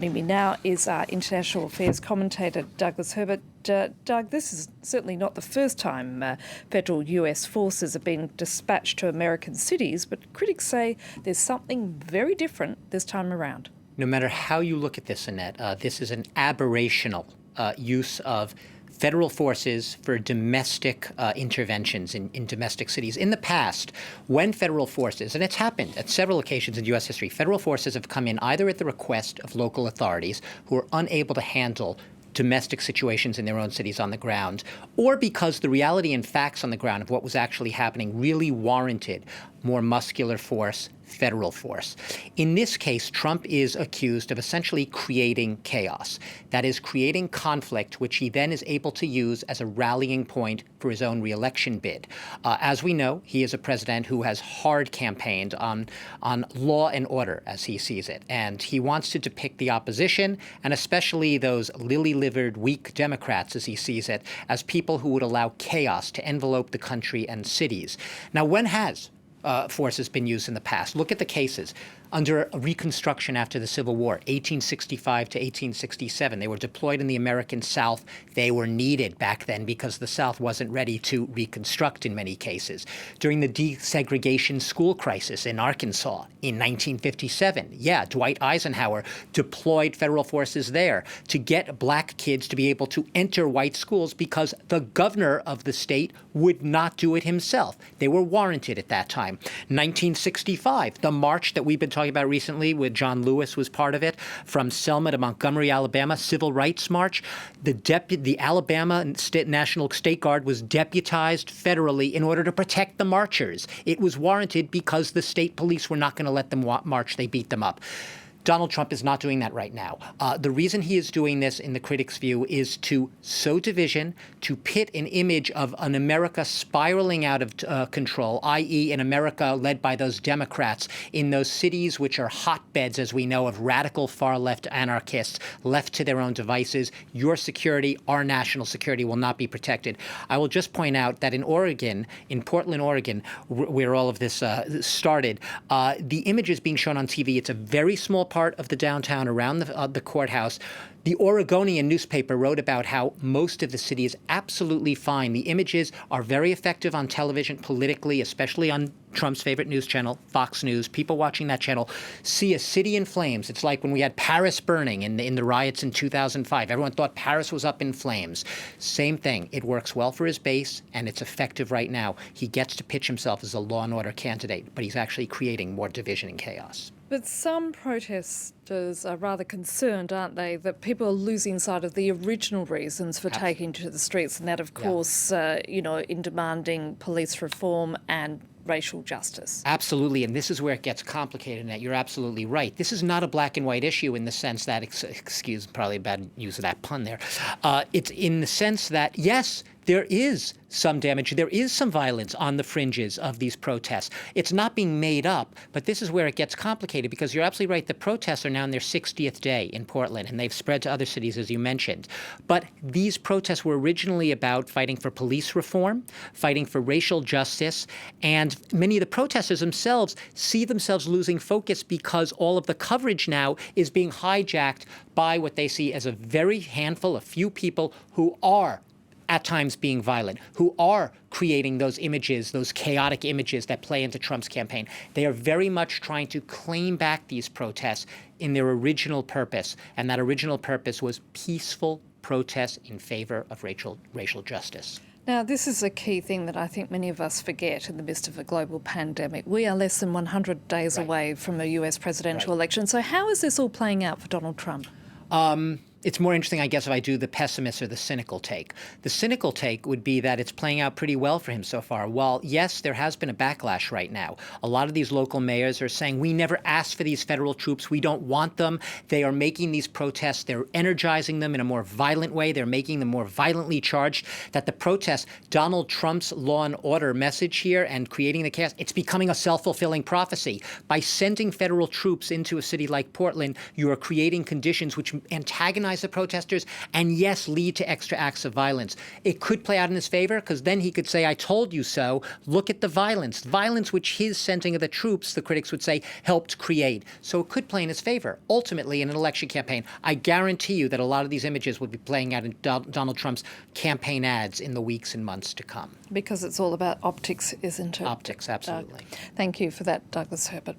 Joining me now is our international affairs commentator, Douglas Herbert. Doug, this is certainly not the first time federal US forces have been dispatched to American cities, but critics say there's something very different this time around. No matter how you look at this, Annette, this is an aberrational use of federal forces for domestic interventions in domestic cities. In the past, when federal forces, and it's happened at several occasions in U.S. history, federal forces have come in either at the request of local authorities who are unable to handle domestic situations in their own cities on the ground, or because the reality and facts on the ground of what was actually happening really warranted more muscular force, federal force. In this case, Trump is accused of essentially creating chaos. That is, creating conflict, which he then is able to use as a rallying point for his own reelection bid. As we know, he is a president who has hard campaigned on law and order, as he sees it. And he wants to depict the opposition, and especially those lily-livered, weak Democrats, as he sees it, as people who would allow chaos to envelope the country and cities. Now, when has force has been used in the past? Look at the cases. Under Reconstruction after the Civil War, 1865 to 1867, they were deployed in the American South. They were needed back then because the South wasn't ready to reconstruct in many cases. During the desegregation school crisis in Arkansas in 1957, Dwight Eisenhower deployed federal forces there to get black kids to be able to enter white schools because the governor of the state would not do it himself. They were warranted at that time. 1965, the march that we've been talking about recently, with John Lewis was part of it, from Selma to Montgomery, Alabama, Civil Rights March. The Alabama National State Guard was deputized federally in order to protect the marchers. It was warranted because the state police were not going to let them march. They beat them up. Donald Trump is not doing that right now. The reason he is doing this, in the critics' view, is to sow division, to pit an image of an America spiraling out of control, i.e. an America led by those Democrats in those cities which are hotbeds, as we know, of radical far-left anarchists left to their own devices. Your security, our national security, will not be protected. I will just point out that in Oregon, in Portland, Oregon, where all of this started, the images being shown on TV, it's a very small part of the downtown around the courthouse. The Oregonian newspaper wrote about how most of the city is absolutely fine. The images are very effective on television politically, especially on Trump's favorite news channel, Fox News. People watching that channel see a city in flames. It's like when we had Paris burning in the riots in 2005. Everyone thought Paris was up in flames. Same thing. It works well for his base, and it's effective right now. He gets to pitch himself as a law and order candidate, but he's actually creating more division and chaos. But some protesters are rather concerned, aren't they, that people are losing sight of the original reasons for taking to the streets, and that, of course, in demanding police reform and racial justice. Absolutely, and this is where it gets complicated, and you're absolutely right. This is not a black and white issue in the sense that, excuse probably a bad use of that pun there, it's in the sense that, yes, there is some damage. There is some violence on the fringes of these protests. It's not being made up, but this is where it gets complicated because you're absolutely right. The protests are now in their 60th day in Portland, and they've spread to other cities, as you mentioned. But these protests were originally about fighting for police reform, fighting for racial justice, and many of the protesters themselves see themselves losing focus because all of the coverage now is being hijacked by what they see as a very handful, a few people who are at times being violent, who are creating those images, those chaotic images that play into Trump's campaign. They are very much trying to claim back these protests in their original purpose, and that original purpose was peaceful protests in favor of racial justice. Now, this is a key thing that I think many of us forget in the midst of a global pandemic. We are less than 100 days away from a US presidential election. So how is this all playing out for Donald Trump? It's more interesting, I guess, if I do the pessimist or the cynical take. The cynical take would be that it's playing out pretty well for him so far. While, yes, there has been a backlash right now. A lot of these local mayors are saying, we never asked for these federal troops. We don't want them. They are making these protests. They're energizing them in a more violent way. They're making them more violently charged. That the protests, Donald Trump's law and order message here and creating the chaos, it's becoming a self-fulfilling prophecy. By sending federal troops into a city like Portland, you are creating conditions which antagonize organize the protesters, and yes, lead to extra acts of violence. It could play out in his favor, because then he could say, I told you so. Look at the violence. Violence which his sending of the troops, the critics would say, helped create. So it could play in his favor. Ultimately, in an election campaign, I guarantee you that a lot of these images would be playing out in Donald Trump's campaign ads in the weeks and months to come. Because it's all about optics, isn't it? Optics, absolutely. Thank you for that, Douglas Herbert.